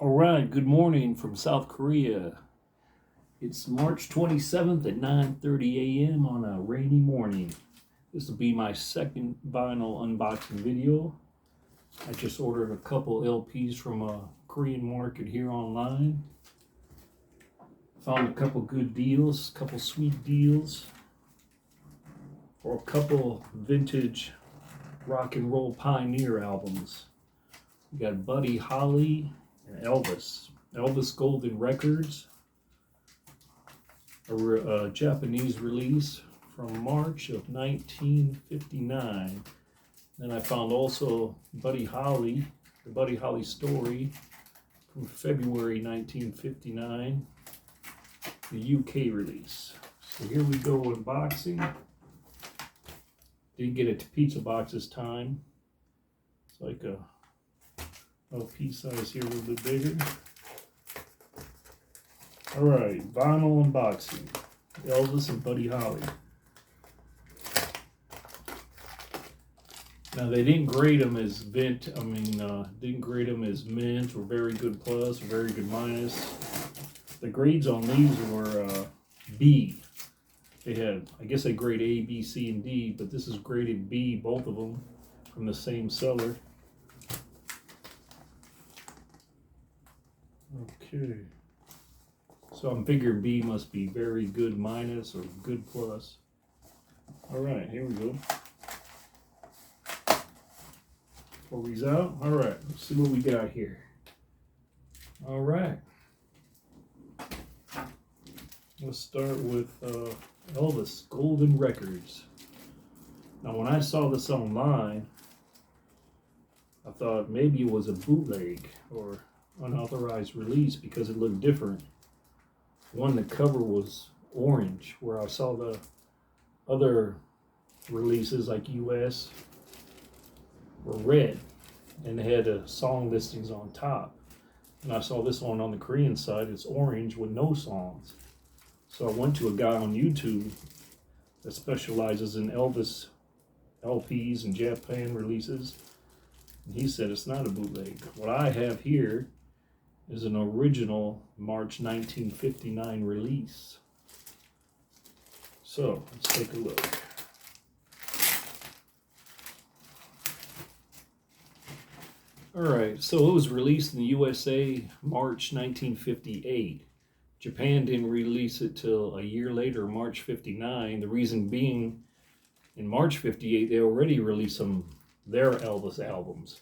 All right, good morning from South Korea. It's March 27th at 9:30 a.m. on a rainy morning. This will be my second vinyl unboxing video. I just ordered a couple LPs from a Korean market here online. Found a couple good deals, couple sweet deals, for a couple vintage rock and roll pioneer albums. We got Buddy Holly and Elvis Golden Records, a Japanese release from March of 1959. Then I found also Buddy Holly, the Buddy Holly story from February 1959, the UK release. So here we go, unboxing. Didn't get it to pizza box this time. It's like a LP size here, a little bit bigger. All right, vinyl unboxing. Elvis and Buddy Holly. Now they didn't grade them as didn't grade them as mint or very good plus or very good minus. The grades on these were B. They had, I guess they grade A, B, C, and D, but this is graded B, both of them, from the same seller. Okay. So I'm figuring B must be very good minus or good plus. All right, here we go. Pour these out. All right, let's see what we got here. All right. Let's start with Elvis Golden Records. Now, when I saw this online, I thought maybe it was a bootleg or unauthorized release because it looked different. One, the cover was orange, where I saw the other releases like US were red, and they had song listings on top. And I saw this one on the Korean side, it's orange with no songs. So I went to a guy on YouTube that specializes in Elvis LPs and Japan releases, and he said it's not a bootleg. What I have here is an original March 1959 release. So let's take a look. All right, so it was released in the USA March 1958. Japan didn't release it till a year later, March 59. The reason being, in March 58, they already released their Elvis albums.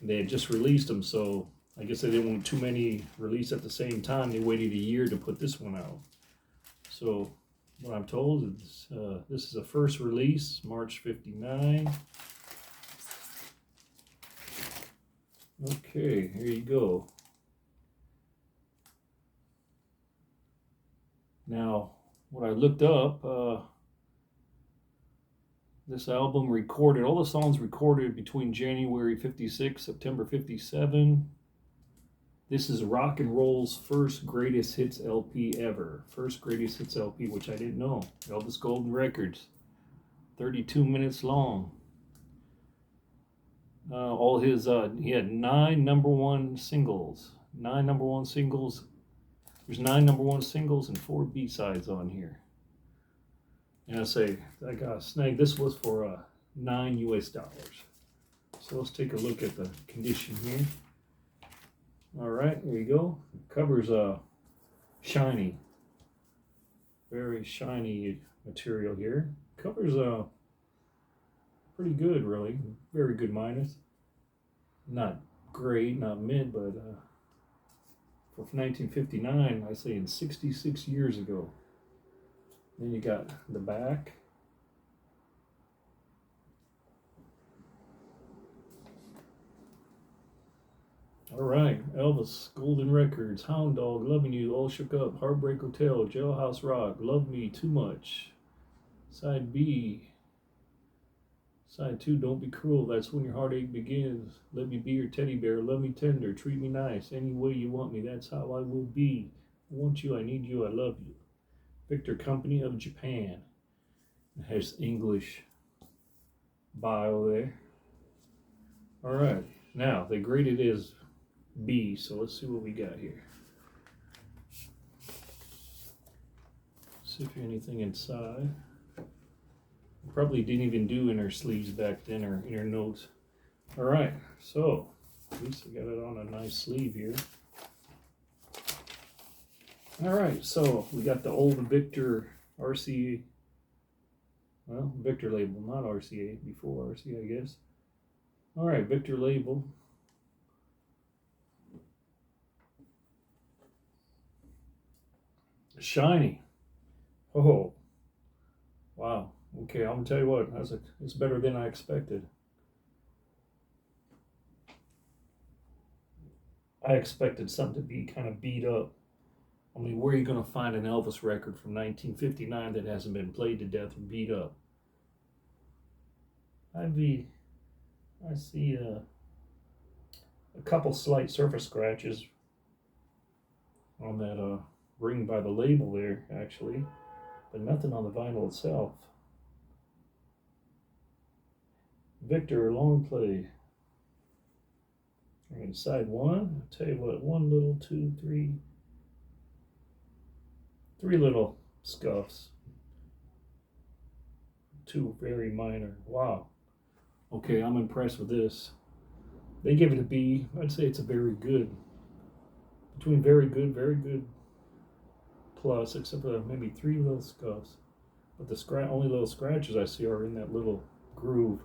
They had just released them, so I guess they didn't want too many released at the same time. They waited a year to put this one out. So what I'm told is this is a first release, March 59. Okay, here you go. Now, what I looked up, this album recorded, all the songs recorded between January 56, September 57. This is rock and roll's first greatest hits LP ever. First greatest hits LP, which I didn't know. Elvis Golden Records. 32 minutes long. He had 9 number one singles. 9 number one singles. There's 9 number one singles and 4 B-sides on here. And I got snagged. This was for $9 US. So let's take a look at the condition here. All right, here you go. The cover's shiny, very shiny material here. Cover's pretty good, really. Very good minus. Not great, not mid, but for 1959, I say in 66 years ago. Then you got the back. All right, Elvis, Golden Records, Hound Dog, Loving You, All Shook Up, Heartbreak Hotel, Jailhouse Rock, Love Me Too Much. Side B. Side 2, Don't Be Cruel, That's When Your Heartache Begins. Let Me Be Your Teddy Bear, Love Me Tender, Treat Me Nice, Any Way You Want Me, That's How I Will Be. I Want You, I Need You, I Love You. Victor Company of Japan. It has English bio there. All right, now they graded it as B. So let's see what we got here. See if there's anything inside. Probably didn't even do inner sleeves back then, or inner notes. All right, so at least I got it on a nice sleeve here. All right, so we got the old Victor RCA, well, Victor label, not RCA, before RCA, I guess. All right, Victor label. Shiny. Oh, wow. Okay, I'm gonna tell you what, it's better than I expected. I expected something to be kind of beat up. I mean, where are you going to find an Elvis record from 1959 that hasn't been played to death or beat up? I see a couple slight surface scratches on that ring by the label there, actually, but nothing on the vinyl itself. Victor long play. And side one, I'll tell you what, one little, two, three little scuffs. Two very minor. Wow. Okay, I'm impressed with this. They give it a B. I'd say it's a very good. Between very good plus, except for maybe three little scuffs. But the only little scratches I see are in that little groove,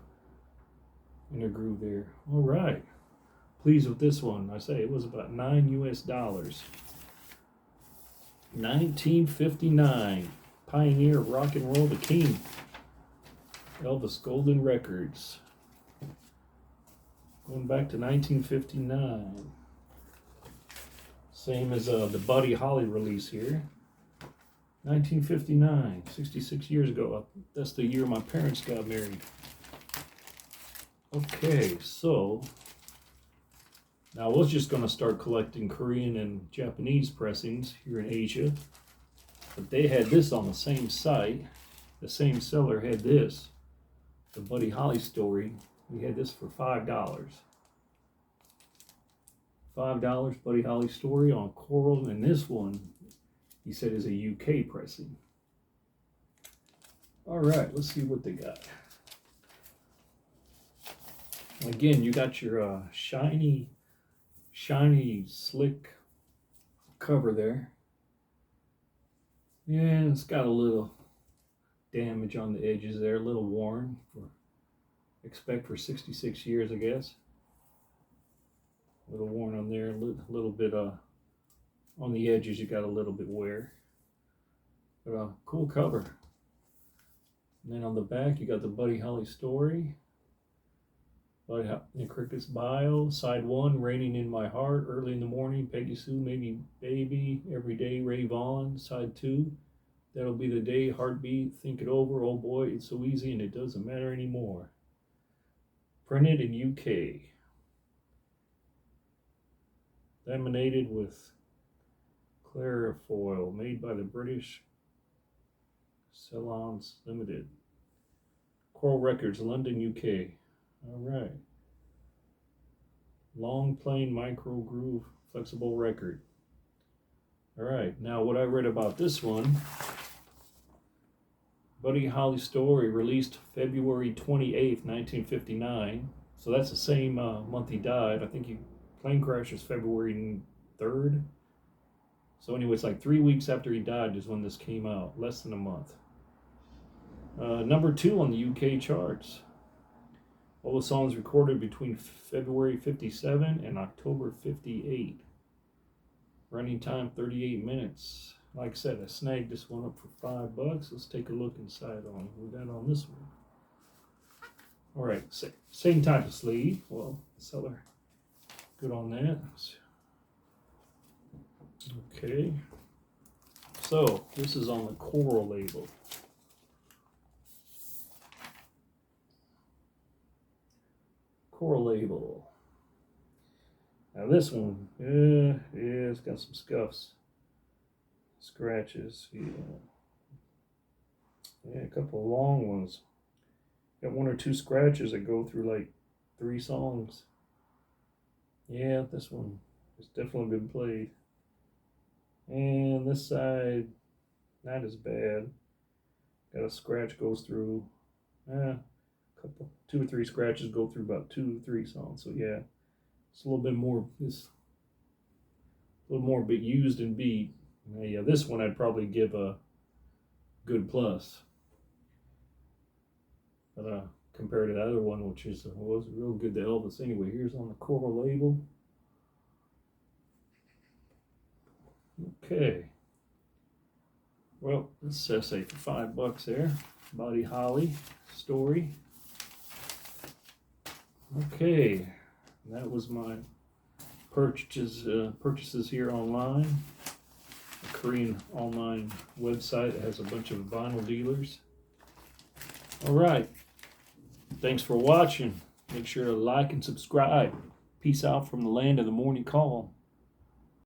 inner groove there. All right. Pleased with this one. I say it was about $9 US. 1959. Pioneer of rock and roll, the king. Elvis Golden Records. Going back to 1959. Same as the Buddy Holly release here. 1959, 66 years ago. That's the year my parents got married. Okay, so now I was just going to start collecting Korean and Japanese pressings here in Asia, but they had this on the same site. The same seller had this, the Buddy Holly story. We had this for $5. $5 Buddy Holly story on coral, and this one, he said, is a UK pressing. All right, let's see what they got. Again, you got your shiny, slick cover there. Yeah, it's got a little damage on the edges there, a little worn. Expect for 66 years, I guess. A little worn on there, a little bit on the edges, you got a little bit wear. But cool cover. And then on the back, you got the Buddy Holly story. Buddy Holly Cricket's bio. Side one, Raining in My Heart, Early in the Morning, Peggy Sue, Maybe Baby, Every Day, Ray Vaughan. Side two, That'll Be the Day, Heartbeat, Think It Over, Oh Boy, It's So Easy and It Doesn't Matter Anymore. Printed in UK. Laminated with Clarifoil, made by the British Salons Limited. Coral Records, London, UK. All right. Long plain micro groove flexible record. All right. Now what I read about this one, Buddy Holly story, released February 28th, 1959. So that's the same month he died. I think plane crash was February 3rd. So anyway, it's like 3 weeks after he died is when this came out, less than a month. Number 2 on the UK charts. All the songs recorded between February 57 and October 58. Running time 38 minutes. Like I said, I snagged this one up for $5. Let's take a look inside on what we got on this one. All right, same type of sleeve. Well, the seller, good on that. Okay, so this is on the coral label. Coral label. Now this one, yeah, it's got some scuffs, scratches. Yeah, a couple of long ones. Got 1 or 2 scratches that go through like 3 songs. Yeah, this one It's definitely been played. And this side, not as bad. Got a scratch goes through, couple, 2 or 3 scratches go through about 2 or 3 songs. So yeah, it's a little bit more. It's a little more bit used and beat. Yeah, this one I'd probably give a good plus. But compared to the other one, which was real good to Elvis anyway. Here's on the Coral label. Okay. Well, let's say for $5 there. Buddy Holly story. Okay, that was my purchases here online. A Korean online website that has a bunch of vinyl dealers. All right. Thanks for watching. Make sure to like and subscribe. Peace out from the land of the morning call.